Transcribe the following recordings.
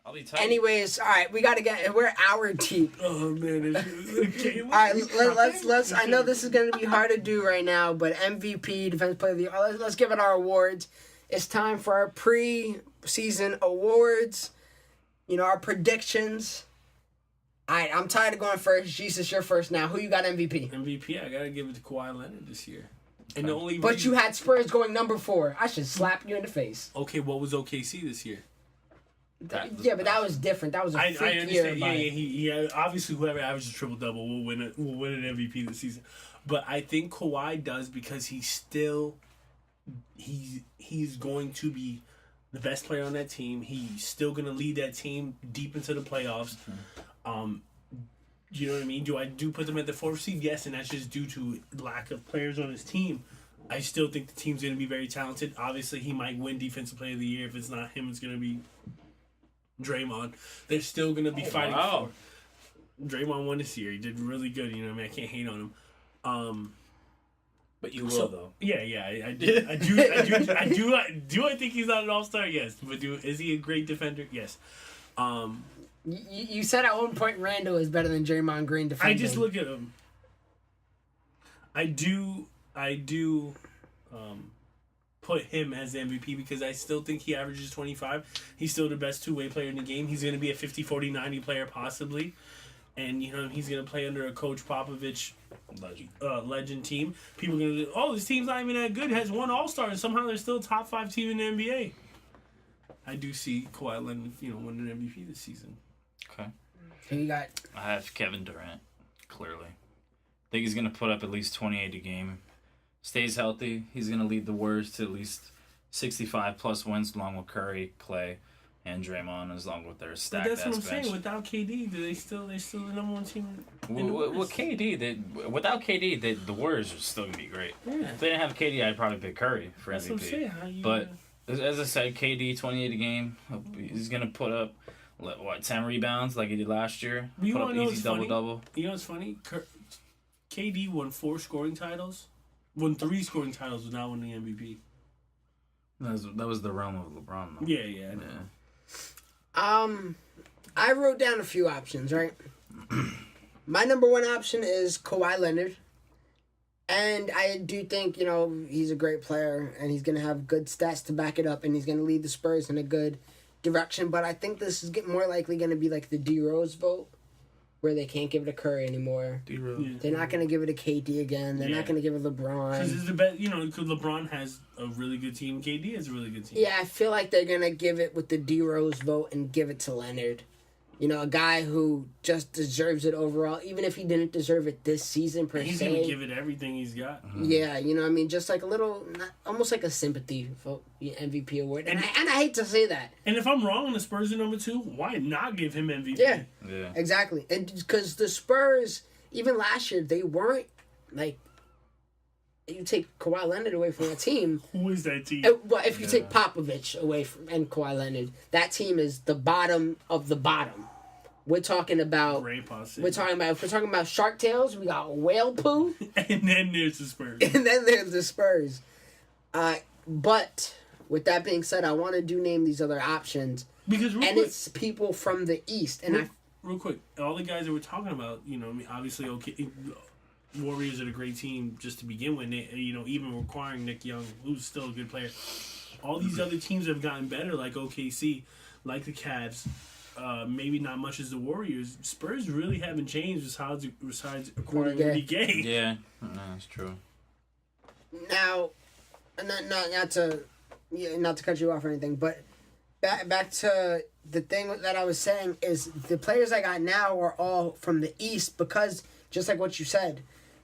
I'll be tight. Anyways, all right, we're an hour deep. Oh man! All right, let's. I know this is gonna be hard to do right now, but MVP, Defensive Player of the Year. Let's give it our awards. It's time for our pre-season awards. Our predictions. All right, I'm tired of going first. Jesus, you're first now. Who you got MVP? MVP, I gotta give it to Kawhi Leonard this year. And the only But you had Spurs going number 4. I should slap you in the face. Okay, what was OKC this year? Yeah, but that was different. That was a freak I year. understand. Yeah. He obviously whoever averages triple double will win an MVP this season. But I think Kawhi does because he's going to be the best player on that team. He's still going to lead that team deep into the playoffs. You know what I mean? Do I put them at the 4th seed? Yes, and that's just due to lack of players on his team. I still think the team's going to be very talented. Obviously, he might win Defensive Player of the Year. If it's not him, it's going to be Draymond. They're still going to be fighting for. Draymond won this year. He did really good. You know what I mean? I can't hate on him. But you will though. Yeah, I do. I think he's not an all-star? Yes. But is he a great defender? Yes. You said at one point Randall is better than Draymond Green defending. I just look at him. I do put him as MVP because I still think he averages 25. He's still the best two-way player in the game. He's going to be a 50, 40, 90 player possibly. And, he's going to play under a Coach Popovich legend team. People are going to go, this team's not even that good. It has one All-Star, and somehow they're still a top 5 team in the NBA. I do see Kawhi Leonard, winning MVP this season. Okay. Who you got? I have Kevin Durant, clearly. I think he's going to put up at least 28 a game. Stays healthy, he's going to lead the Warriors to at least 65-plus wins along with Curry, Clay, and Draymond, as long with their stacked That's what I'm bench. saying. Without KD, they're still the number one team. With KD, without KD, the Warriors are still going to be great. Yeah. If they didn't have KD, I'd probably pick Curry for That's MVP. what I'm saying. But as I said, KD 28 a game. He's gonna put up 10 rebounds like he did last year. You put wanna up know easy what's double. You know what's funny? KD won 4 scoring titles. Won 3 scoring titles without winning the MVP. That was the realm of LeBron. Though. Yeah. I wrote down a few options, right? My number 1 option is Kawhi Leonard. And I do think, he's a great player and he's going to have good stats to back it up and he's going to lead the Spurs in a good direction. But I think this is more likely going to be like the D-Rose vote where they can't give it to Curry anymore. D-Rose. Yeah. They're not going to give it to KD again. They're not going to give it to LeBron. Because it's the best, because LeBron has a really good team. KD has a really good team. Yeah, I feel like they're going to give it with the D-Rose vote and give it to Leonard. A guy who just deserves it overall, even if he didn't deserve it this season per se. He's going to give it everything he's got. Mm-hmm. Yeah, just like a little, almost like a sympathy vote, MVP award. And I hate to say that. And if I'm wrong and the Spurs are number 2, why not give him MVP? Yeah. Exactly. And because the Spurs, even last year, they weren't, you take Kawhi Leonard away from that team. Who is that team? Well, if you take Popovich away from and Kawhi Leonard, that team is the bottom of the bottom. We're talking about. If we're talking about Shark Tales, we got whale poo. And then there's the Spurs. But with that being said, I want to name these other options. It's people from the East. And real quick, all the guys that we're talking about, obviously, Warriors are a great team just to begin with. Even requiring Nick Young, who's still a good player. All these other teams have gotten better, like OKC, like the Cavs. Maybe not much as the Warriors. Spurs really haven't changed besides acquiring Rudy Gay. Yeah, that's true. Now, not to cut you off or anything, but back to the thing that I was saying is the players I got now are all from the East because, just like what you said,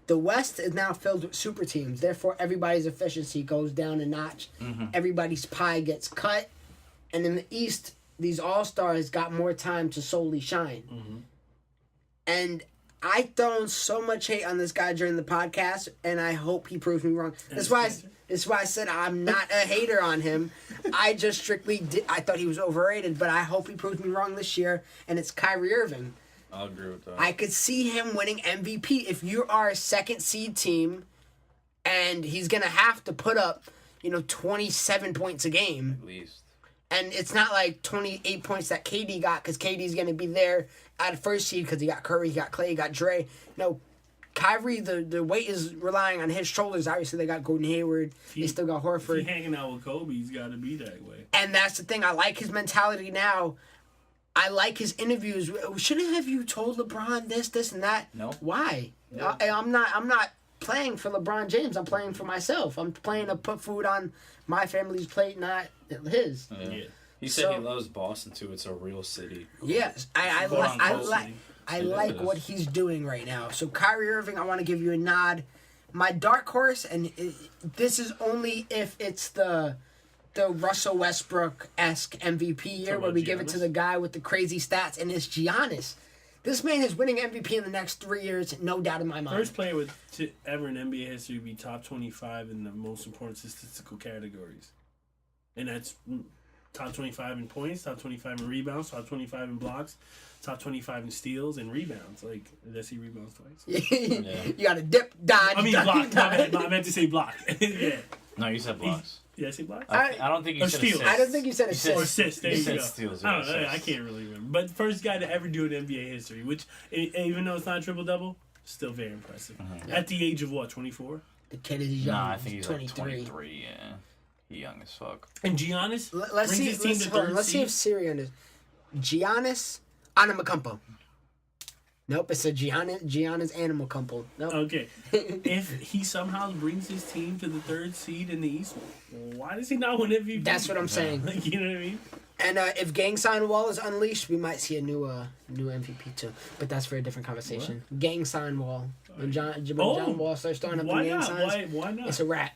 the West is now filled with super teams. Therefore, everybody's efficiency goes down a notch. Mm-hmm. Everybody's pie gets cut. And in the East, these all-stars got more time to solely shine. Mm-hmm. And I thrown so much hate on this guy during the podcast, and I hope he proves me wrong. That's why I said I'm not a hater on him. I just strictly I thought he was overrated, but I hope he proves me wrong this year, and it's Kyrie Irving. I'll agree with that. I could see him winning MVP if you are a second seed team, and he's going to have to put up, 27 points a game. At least. And it's not like 28 points that KD got because KD's going to be there at first seed because he got Curry, he got Clay, he got Dre. No, Kyrie, the weight is relying on his shoulders. Obviously, they got Gordon Hayward. They still got If Horford. he hanging out with Kobe, he's got to be that way. And that's the thing. I like his mentality now. I like his interviews. Shouldn't have you told LeBron this, and that? No. Why? No. I'm not playing for LeBron James. I'm playing for myself. I'm playing to put food on my family's plate, not his. Yeah. He said So- he loves Boston too. It's a real city. Yes, I Quote unquote. like It is. what he's doing right now. So Kyrie Irving, I want to give you a nod. My dark horse, and this is only if it's the Russell Westbrook-esque MVP year Talking where about we give it to Giannis? the guy with the crazy stats, and it's Giannis. This man is winning MVP in the next 3 years, no doubt in my mind. First player ever in NBA history to be top 25 in the most important statistical categories. And that's top 25 in points, top 25 in rebounds, top 25 in blocks, top 25 in steals and rebounds. Like, did I see rebounds twice? You got to dip, dodge. I mean, dodge, block. My dodge. bad. I meant to say block. Yeah. No, you said blocks. Did I say block? I don't think you Or said steals. assists. I don't think you said You said Or assist. assists. There You you said go. steals, I don't know. assists. I can't really remember. But the first guy to ever do it in NBA history, which, even though it's not a triple-double, still very impressive. At the age of, what, 24? The kid is young. Nah, I think he's 23. like 23. Yeah, he young as fuck. And Giannis Let's brings see. his team to Hold on, third let's see seed. if Siri on this. Giannis Antetokounmpo. Nope, it's a Giannis Animal Couple. Nope. Okay. If he somehow brings his team to the third seed in the East, why does he not win MVP? That's what I'm saying. Like, you know what I mean? And if Gang Sign Wall is unleashed, we might see a new MVP too. But that's for a different conversation. Gang Sign Wall. When John Wall starts throwing up the Why gang not? signs, Why not? it's a wrap.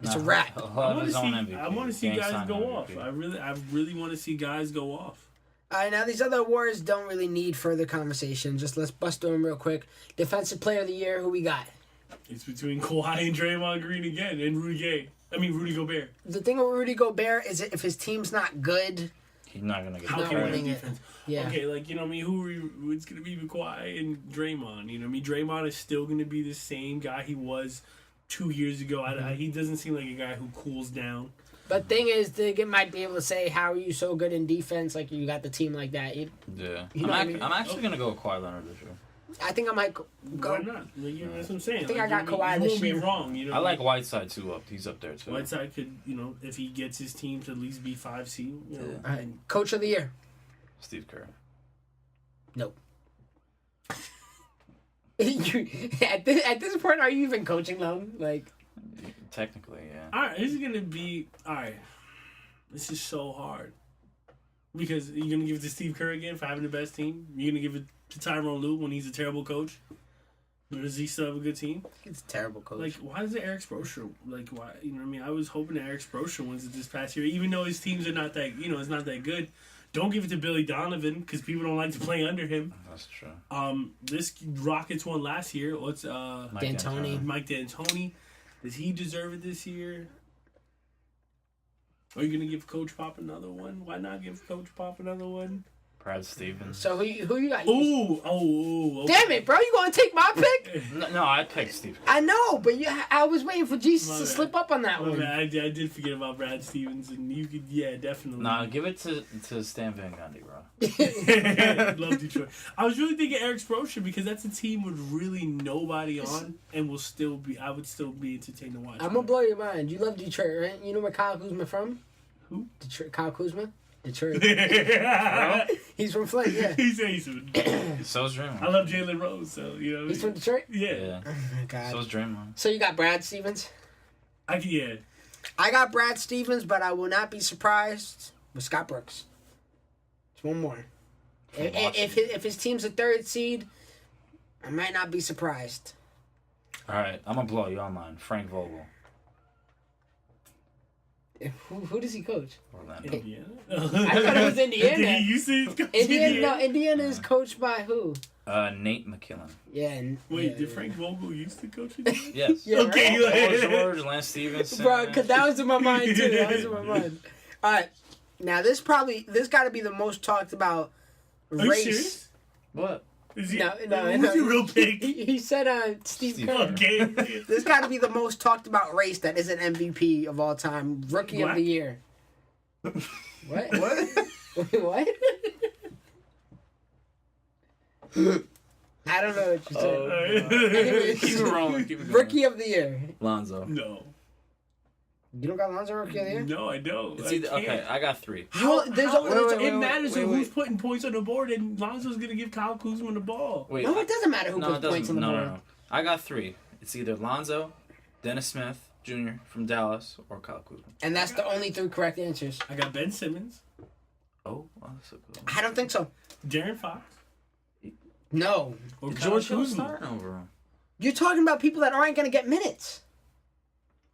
It's a Nah, wrap. he'll I have want to his see. own MVP. I want to see Gang guys sign go MVP. off. I really want to see guys go off. All right, now these other awards don't really need further conversation. Just let's bust through them real quick. Defensive Player of the Year, who we got? It's between Kawhi and Draymond Green again, and Rudy Gobert. The thing with Rudy Gobert is if his team's not good, He's not gonna get How not can we credit. winning win it. defense? Yeah. Okay, like, you know what I mean? It's going to be Kawhi and Draymond. You know what I mean? Draymond is still going to be the same guy he was 2 years ago. He doesn't seem like a guy who cools down. But thing is, they might be able to say, "How are you so good in defense? Like you got the team like that." Yeah, You know what I mean? I'm actually gonna go with Kawhi Leonard this year. I think I might Why go. not? Like, you know, that's what I'm saying. I think Like, I got you Kawhi this won't be year. wrong. You know, I like Whiteside too. He's up there too. Whiteside could, you know, if he gets his team to at least be 5 seed. You know, Yeah. All right, Coach of the Year. Steve Kerr. Nope. At this point, are you even coaching them? Like, Technically, yeah. All right, this is gonna be all right. This is so hard because you're gonna give it to Steve Kerr again for having the best team. You're gonna give it to Tyronn Lue when he's a terrible coach. Or does he still have a good team? it's a terrible coach. Like, why is it Eric Spoelstra? Like, why? You know what I mean? I was hoping that Eric Spoelstra wins it this past year, even though his teams are not that. You know, it's not that good. Don't give it to Billy Donovan because people don't like to play under him. That's true. This Rockets won last year. What's Mike D'Antoni. Mike D'Antoni? Does he deserve it this year? Are you gonna give Coach Pop another one? Why not give Coach Pop another one? Brad Stevens. so who you got? Okay. Damn it, bro! You gonna take my pick? No, I picked Steve Kerr. I know, but I was waiting for Jesus My to bad. slip up on that Oh, one. man, I did forget about Brad Stevens, and you could, yeah, definitely. Nah, give it to Stan Van Gundy, bro. Love Detroit. I was really thinking Eric Spoelstra because that's a team with really nobody on, and will still be. I would still be entertained to watch. I'm gonna blow your mind. You love Detroit, right? You know where Kyle Kuzma from? Who? Detroit. Kyle Kuzma. Detroit. Bro? He's from Flint. Yeah. He's from. So's Draymond. I love Jalen Rose, so you know. He's from Detroit. Yeah. Yeah. Oh my God. So's Draymond. So you got Brad Stevens. Yeah. I got Brad Stevens, but I will not be surprised with Scott Brooks. It's one more. If his team's a third seed, I might not be surprised. All right, I'm gonna blow you on mine. Frank Vogel. Who does he coach? Orlando. Indiana. I thought it was Indiana. You see, it's Indiana. No, Indiana is coached by who? Nate McKinnon. Yeah. And, Wait, yeah, did Frank Vogel used to coach Indiana? Yes. Yeah, Okay, right? Paul George, Lance Stevenson. Bro, because that was in my mind too. That was in my mind. All right, now this got to be the most talked about Are you race. serious? What? Is he, No. Who's your real pick? He said Steve Steve Kerr. Kerr. Okay. This got to be the most talked about race that is an MVP of all time, Rookie of Black? the Year. What? What? Wait, what? I don't know what you said. Oh, Keep it rolling. Keep it going. Rookie of the year. Lonzo. No. You don't got Lonzo Rookie of the year? No, I don't. It's I either, can't. okay, I got 3. There's How- only- it matters wait, who's putting points on the board, and Lonzo's going to give Kyle Kuzma the ball. Wait, No, it doesn't matter who no, puts it doesn't. points on the No, board. no, no. I got 3. It's either Lonzo, Dennis Smith Jr. from Dallas, or Kyle Kuzma. And that's the only 3 correct answers. I got Ben Simmons, Oh, that's a good one. I don't think so. Darren Fox, No. or George George Hill's Kuzma. starting over him. You're talking about people that aren't going to get minutes.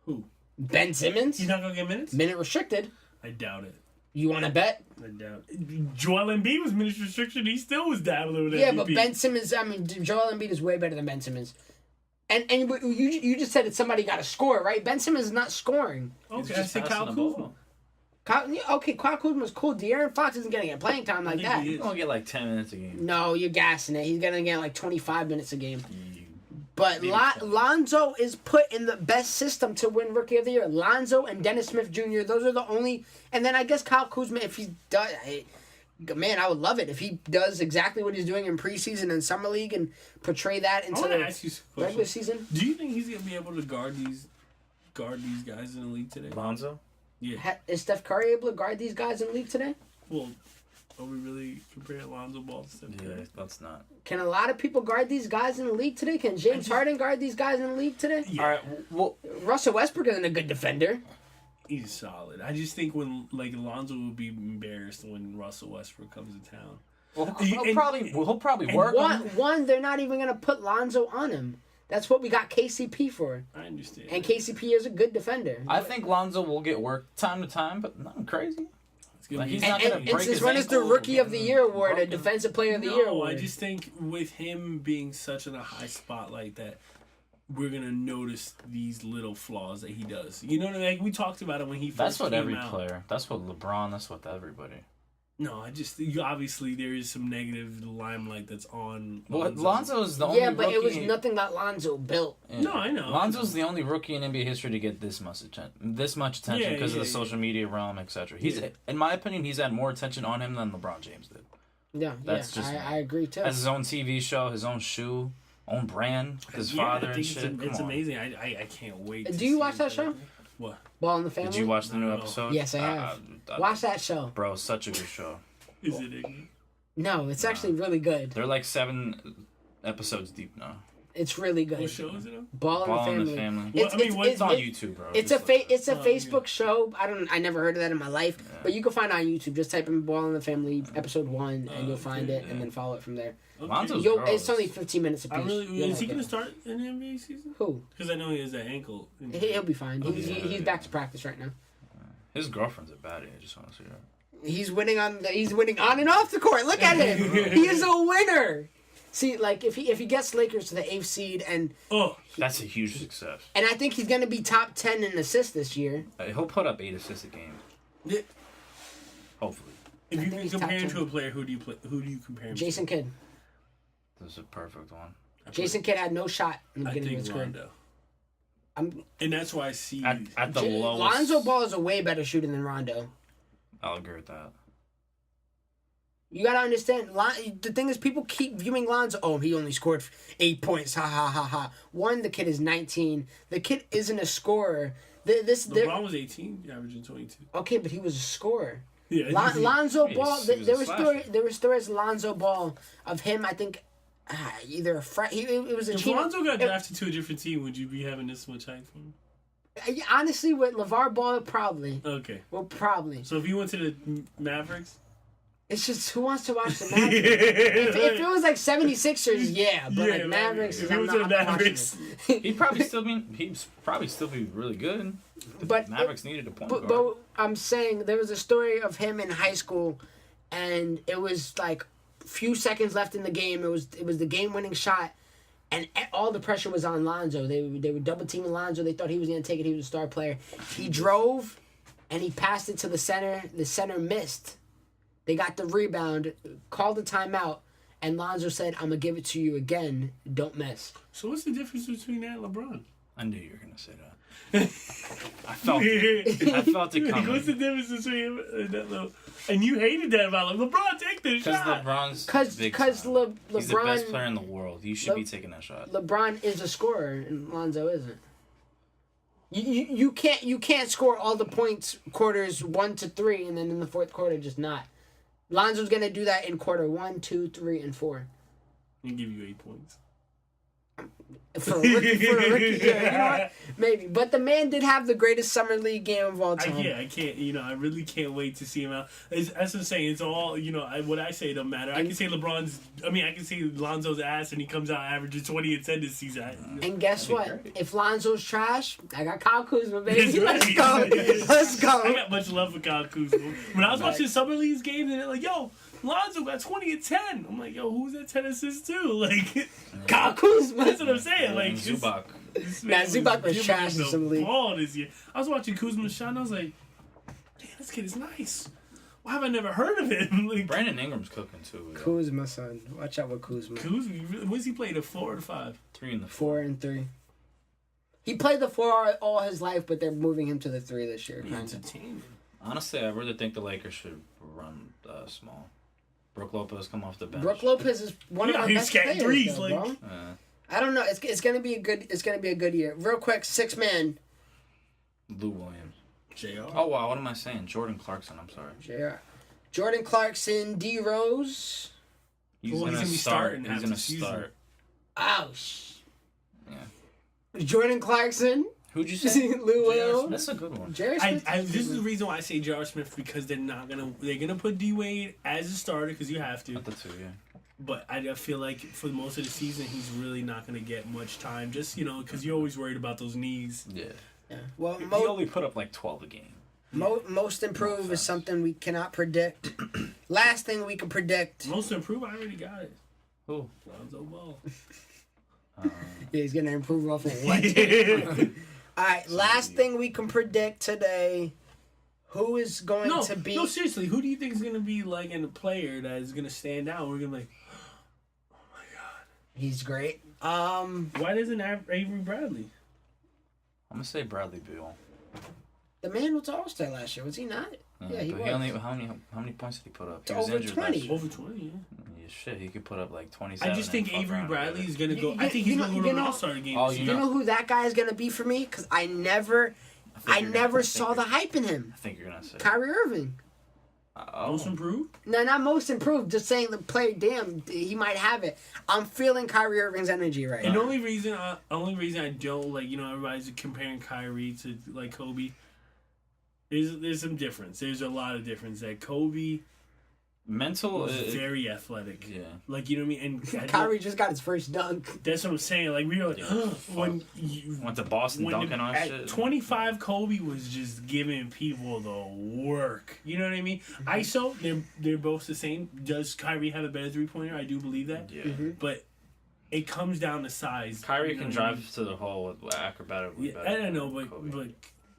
Who? Ben Simmons, He's not going to get minutes? minute restricted. I doubt it. You want to bet? I doubt it. Joel Embiid was minutes restriction. He still was dabbling with Yeah, MVP. but Ben Simmons, I mean, Joel Embiid is way better than Ben Simmons. And you just said that somebody got to score, right? Ben Simmons is not scoring. He's Okay, I just said passing Kyle the Kuzma. ball. Kyle Kuzma's cool. De'Aaron Fox isn't going to get playing time like think that. he He's is. going to get like 10 minutes a game. No, you're gassing it. He's going to get like 25 minutes a game. You- But Maybe 20. Lonzo is put in the best system to win Rookie of the Year. Lonzo and Dennis Smith Jr. Those are the only. And then I guess Kyle Kuzma, if he does, man, I would love it if he does exactly what he's doing in preseason and summer league and portray that I into want to the ask you some regular questions. season. Do you think he's going to be able to guard these guys in the league today? Lonzo? Yeah. Is Steph Curry able to guard these guys in the league today? Well, are we really comparing Lonzo Ball to Steph Yeah, Curry? that's not. Can a lot of people guard these guys in the league today? Can James Harden guard these guys in the league today? Yeah. All right, well, Russell Westbrook isn't a good defender. He's solid. I just think when Lonzo will be embarrassed when Russell Westbrook comes to town. he'll probably and work on One, they're not even going to put Lonzo on him. That's what we got KCP for. I understand. And KCP is a good defender. I think Lonzo will get work time to time, but nothing crazy. It's gonna Like, be he's not gonna And break since his when is the ankle Rookie of the getting Year award a broken. Defensive Player of the Year No, award? I just think with him being such in a high spotlight that we're gonna notice these little flaws that he does. You know what I mean? Like we talked about it when he first That's what came every out. player. That's what LeBron. That's what everybody. No, obviously there is some negative limelight that's on. Well, Lonzo is the only Yeah, but rookie. it was nothing that Lonzo built. Yeah. No, I know. Lonzo's the only rookie in NBA history to get this much attention Yeah, because yeah, of the yeah. social media realm, etc. He's, Yeah. in my opinion, he's had more attention on him than LeBron James did. Yeah, That's just- I agree too. Has his own TV show, his own shoe, own brand, with his Yeah, father I and think shit. It's Come on. amazing. I can't wait. Do to you see watch him that play. show? What? Ball in the Family. Did you watch the new No. episode? Yes, I have. I- Watch that show. Bro, such a good show. Is it? Iggy? No, it's actually really good. They're like 7 episodes deep now. It's really good. What show is it on? Ball in Ball the in Family. the Family. Well, It's, I mean, it's, what's It's on it's, YouTube, bro. It's Just a look it's a Oh, Facebook show. I never heard of that in my life, but you can find it on YouTube. Just type in Ball in the Family episode 1 and you'll find okay, it, and then follow it from there. Lonzo's It's gross. only 15 minutes I apiece. really You'll is he like gonna it. start in the NBA season? Who? Because I know he has that ankle. He'll be fine. He's, Okay. he's back to practice right now. His girlfriend's a baddie. I just want to see her. He's winning on and off the court. Look at him. He is a winner. See, like if he gets Lakers to the 8th seed and Oh, That's a huge success. I think he's gonna be top 10 in assists this year. He'll put up 8 assists a game. yeah. Hopefully. If I you think can he's compare him top to a player, who do you compare him Jason Kidd. This is a perfect one. to? Jason Kidd had no shot in the I beginning of think his career. Rondo. I'm, And that's why I see. At the lowest. Lonzo Ball is a way better shooter than Rondo. I'll agree with that. You gotta understand. The thing is, people keep viewing Lonzo. Oh, he only scored 8 points. Ha ha ha ha. One, the kid is 19. The kid isn't a scorer. LeBron was 18, averaging 22. Okay, but he was a scorer. Yeah, Lonzo He Ball. was a There slasher. were stories Lonzo Ball of him. I think either it was a if Lonzo got drafted to a different team, would you be having this much hype for him? Honestly, with LeVar Ball, probably. Okay. Well, probably. So if he went to the Mavericks, It's just who wants to watch the Mavericks? if it was like 76ers, yeah, but Yeah, like Mavericks, if he I'm went not, to the I'm not watching Mavericks. it. He'd probably still be really good. But Mavericks needed a point guard. But I'm saying there was a story of him in high school, and it was like few seconds left in the game. It was the game-winning shot, and all the pressure was on Lonzo. They were double teaming Lonzo. They thought he was gonna take it. He was a star player. He drove, and he passed it to the center. The center missed. They got the rebound, called the timeout, and Lonzo said, "I'm gonna give it to you again. Don't miss." So what's the difference between that and LeBron? I knew you were gonna say that. I felt it. I felt it coming. What's the difference between him and that little? And you hated that about him. LeBron, take the Because shot. LeBron's Because big time. He's the best LeBron player in the world. You should be taking that shot. LeBron is a scorer and Lonzo isn't. You can't score all the points quarters 1 to 3 and then in the fourth quarter just not. Lonzo's gonna do that in quarter 1, 2, 3, and 4. He'll give you 8 points. For a rookie, yeah, you know what? Maybe. But the man did have the greatest summer league game of all time. I can't. I really can't wait to see him out. That's what I'm saying. It's all. What I say don't matter. I can say I can say Lonzo's ass, and he comes out averaging 20 and 10 this season. And guess what? great. If Lonzo's trash, I got Kyle Kuzma, baby. That's Let's right. go. Let's go. I got much love for Kyle Kuzma. When I was watching Summer League's games, and they're like, "Yo, Lonzo got 20 and 10." I'm like, "Yo, who's that 10 assists too?" Like, Kyle Kuzma. that's what I'm saying. Like, Zubac. Zubac was trash in some league. Ball this year. I was watching Kuzma's shot, and I was like, "Damn, this kid is nice. Why have I never heard of him?" Like, Brandon Ingram's cooking too. Kuzma, son. Watch out with Kuzma. Kuzma, when's he played? A 4 or 5? 3 in the 4 and 3. He played the 4 all his life, but they're moving him to the 3 this year. Kinda. Entertainment. Honestly, I really think the Lakers should run small. Brooke Lopez come off the bench. Brooke Lopez is one of Yeah, our he's best getting players, threes, though, like- bro. I don't know. It's gonna be a good year. Real quick, 6-man. Lou Williams. JR. Oh wow, what am I saying? Jordan Clarkson. I'm sorry. JR. Jordan Clarkson, D Rose. He's Well, he's gonna gonna be start. starting He's half gonna the season. start. Ouch. Yeah. Jordan Clarkson. Who'd you say? Lou Williams. That's a good one. Jerry Smith. This is the reason why I say J.R. Smith, because they're gonna put D Wade as a starter because you have to. At the 2, yeah. But I feel like for most of the season he's really not gonna get much time. Just because you're always worried about those knees. Yeah. Yeah. Well, He only put up like 12 a game. most improved is something we cannot predict. Last thing we can predict. Most improved, I already got it. Who? Lonzo Ball. Yeah, he's gonna improve off of what? All right. Last thing we can predict today. Who is going to be? No, seriously, who do you think is gonna be like in a player that is gonna stand out? We're gonna be like, He's great. why doesn't Avery Bradley? I'm gonna say Bradley Beal. The man was All-Star last year, was he not? Yeah, he but was. He only how many points did he put up? He Over 20. last year. Over 20, yeah. Yeah, shit, he could put up like 27. I just think and fuck Avery around Bradley with is it. gonna go. You- I think you he's know- gonna go you to an know- All-Star game. Oh, this you year. You know who that guy is gonna be for me? Because I never saw the hype in him. I think you're gonna say. Kyrie Irving. Most improved? No, not most improved. Just saying the player. Damn, he might have it. I'm feeling Kyrie Irving's energy right And now. the only reason I don't like, everybody's comparing Kyrie to like Kobe. There's some difference. There's a lot of difference. That Kobe Mental. was very athletic. Yeah. Like, you know what I mean? And Kyrie just got his first dunk. that's what I'm saying. Like, we were like, when you Went to Boston dunking on at shit. 25, Kobe was just giving people the work. You know what I mean? ISO, they're both the same. Does Kyrie have a better 3-pointer? I do believe that. Yeah. But it comes down to size. Kyrie You know can what I mean? drive to the hole with acrobatically Yeah, better. I don't know, than but Kobe.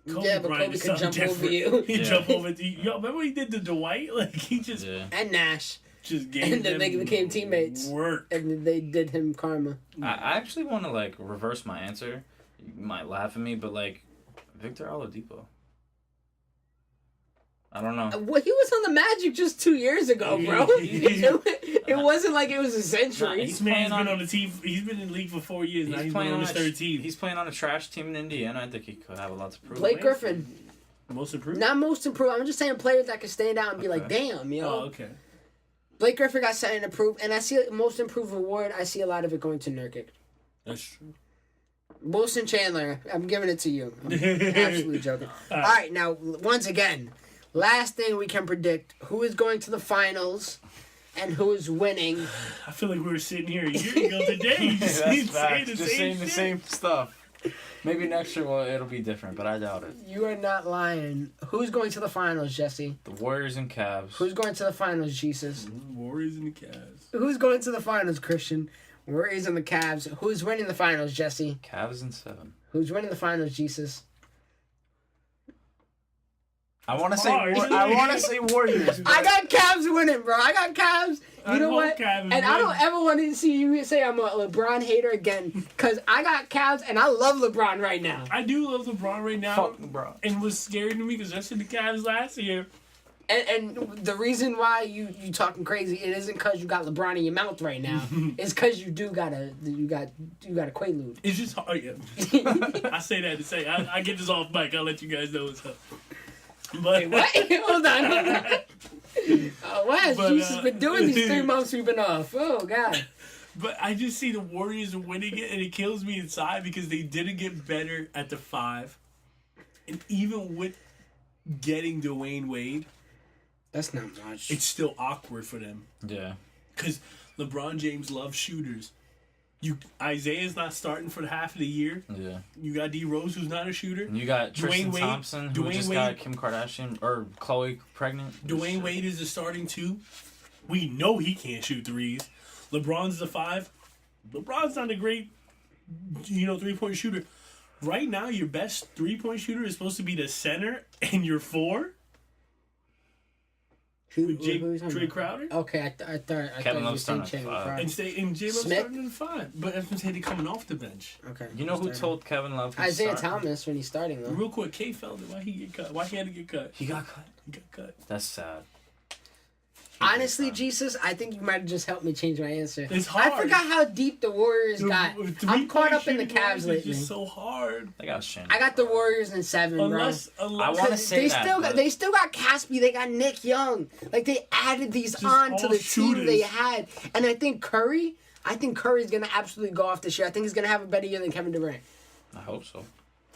Kobe Yeah, but Bryant Kobe is could something jump over different. you. He Yeah. jump over. Yo, remember when he did the Dwight? Like, he just Yeah. And Nash. gave And then them they became teammates. Work. And then they did him karma. I actually want to like reverse my answer. You might laugh at me, but like Victor Oladipo. I don't know. Well, he was on the Magic just 2 years ago, bro. It wasn't like it was a Nah, century. This man's playing been on- on the team. He's been in the league for 4 years now. He's been on his third team. He's playing on a trash team in Indiana. I think he could have a lot to prove. Blake Griffin. Most improved. Not most improved. I'm just saying players that can stand out and be like, Okay. damn, yo. Oh, okay. Blake Griffin got something to prove. And I see most improved award. I see a lot of it going to Nurkic. That's true. Wilson Chandler, I'm giving it to you. I'm absolutely joking. All right, now, once again, last thing we can predict who is going to the finals and who is winning. I feel like we were sitting here a year ago today. Just saying the same shit. stuff. Maybe next year it'll be different, but I doubt it. You are not lying. Who's going to the finals, Jesse? The Warriors and Cavs. Who's going to the finals, Jesus? Warriors and the Cavs. Who's going to the finals, Christian? Warriors and the Cavs. Who's winning the finals, Jesse? Cavs in 7. Who's winning the finals, Jesus? I want to say. Hard. I want to say Warriors. But I got Cavs winning, bro. I got Cavs. You I know hope what? Cavs And I win. don't ever want to see you say I'm a LeBron hater again, because I got Cavs and I love LeBron right now. I do love LeBron right now. Fuck LeBron. And what's scary to me, because I said the Cavs last year. And the reason why you talking crazy, it isn't because you got LeBron in your mouth right now. It's because you got a Quaalude. It's just hard. Yeah. I say that to say I get this off mic. I'll let you guys know what's up. But What? Hold on. Wes, But, Jesus has been doing these 3 months we've been off. Oh, God. But I just see the Warriors winning it, and it kills me inside because they didn't get better at the 5, and even with getting Dwayne Wade, That's not much. it's still awkward for them Yeah. because LeBron James loves shooters. Isaiah's not starting for half of the year. Yeah. You got D Rose, who's not a shooter. And you got Tristan Wade- Thompson, who Dwayne just Wade- got Kim Kardashian or Khloe pregnant. Dwayne Wade is the starting 2. We know he can't shoot threes. LeBron's the 5. LeBron's not a great, 3-point shooter. Right now, your best 3-point shooter is supposed to be the center, and your 4 Who with you talking Trey about? Crowder. Okay, I thought Kevin you Love's said starting at Chandler 5. Crowder. And J Lo Smith? starting at 5. But I'm saying they're coming off the bench. Okay. You know who starting. told Kevin Love? he's Isaiah starting? Thomas when he's starting, though. Real quick, K Felder, why he get cut? Why he had to get cut? He got cut. He got cut. That's sad. Honestly, Jesus, I think you might have just helped me change my answer. It's I hard. forgot how deep the Warriors got. I'm caught up in the Cavs It's lately. just so hard. They got Shannon. I got the Warriors in 7, Unless I wanna say they that, still got but- they still got Caspi, they got Nick Young. Like they added these Just on to all the team they shooters. had. And I think Curry's gonna absolutely go off this year. I think he's gonna have a better year than Kevin Durant. I hope so.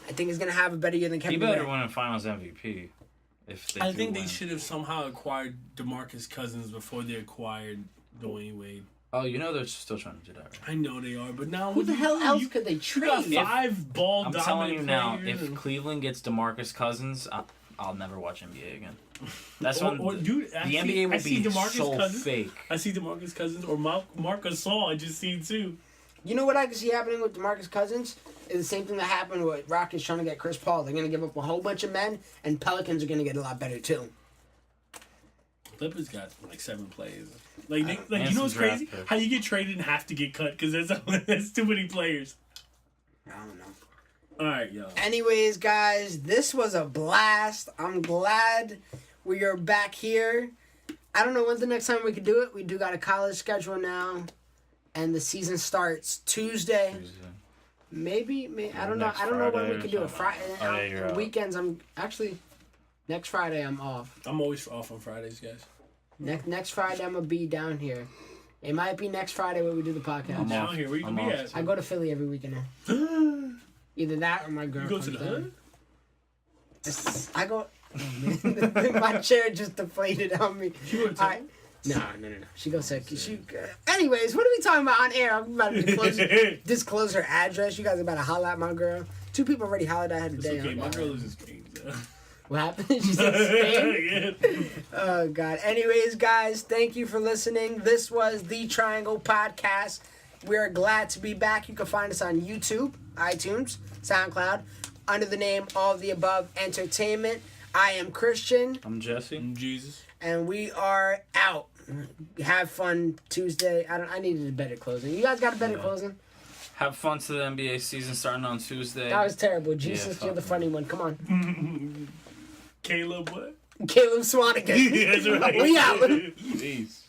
I think he's gonna have a better year than He Kevin better Durant. win a Finals MVP. If they I do think they win. should have somehow acquired DeMarcus Cousins before they acquired Dwayne Wade. Oh, they're still trying to do that, right? I know they are, but now Who what the do hell you else do? could they You got trade? 5 ball I'm dominant telling you now, players if and- Cleveland gets DeMarcus Cousins, I'll never watch NBA again. That's Or- when or, dude, the I see- NBA I will see be DeMarcus so Cousins. fake. I see DeMarcus Cousins or Marc Gasol. I just seen too. You know what I can see happening with DeMarcus Cousins? Is the same thing that happened with Rockets trying to get Chris Paul. They're gonna give up a whole bunch of men, and Pelicans are gonna get a lot better too. Clippers got like 7 players. Like And you know what's some draft crazy? picks. How you get traded and have to get cut because there's too many players. I don't know. All right, yo. Anyways, guys, this was a blast. I'm glad we are back here. I don't know when's the next time we could do it. We do got a college schedule now, and the season starts Tuesday. Maybe I don't know. Next I don't know when Friday we or could do it. something. Friday, Oh, yeah, you're out. weekends. I'm actually next Friday. I'm off. I'm always off on Fridays, guys. Next Friday I'm gonna be down here. It might be next Friday when we do the podcast. I'm Down off. here, where you I'm gonna be off. at? I go to Philly every weekend now. You Either that or my girl. go to the comes down. hood? I go. Oh, man. My chair just deflated on me. You go to I, no. She goes to. Anyways, what are we talking about on air? I'm about to disclose her address. You guys are about to holler at my girl. 2 people already hollered at her It's today. okay. on My that. girl lives in Spain. So. What happened? She said Spain. Yeah. Oh God. Anyways, guys, thank you for listening. This was the Triangle Podcast. We are glad to be back. You can find us on YouTube, iTunes, SoundCloud, under the name All of the Above Entertainment. I am Christian, I'm Jesse. Jesus. and we are out. Have fun Tuesday. I needed a better closing. You guys got a better Yeah. closing? Have fun to the NBA season starting on Tuesday. That was terrible. Jesus, fuck you're the me. funny one. Come on. Caleb, what? Caleb Swanigan. That's right. We out. Peace.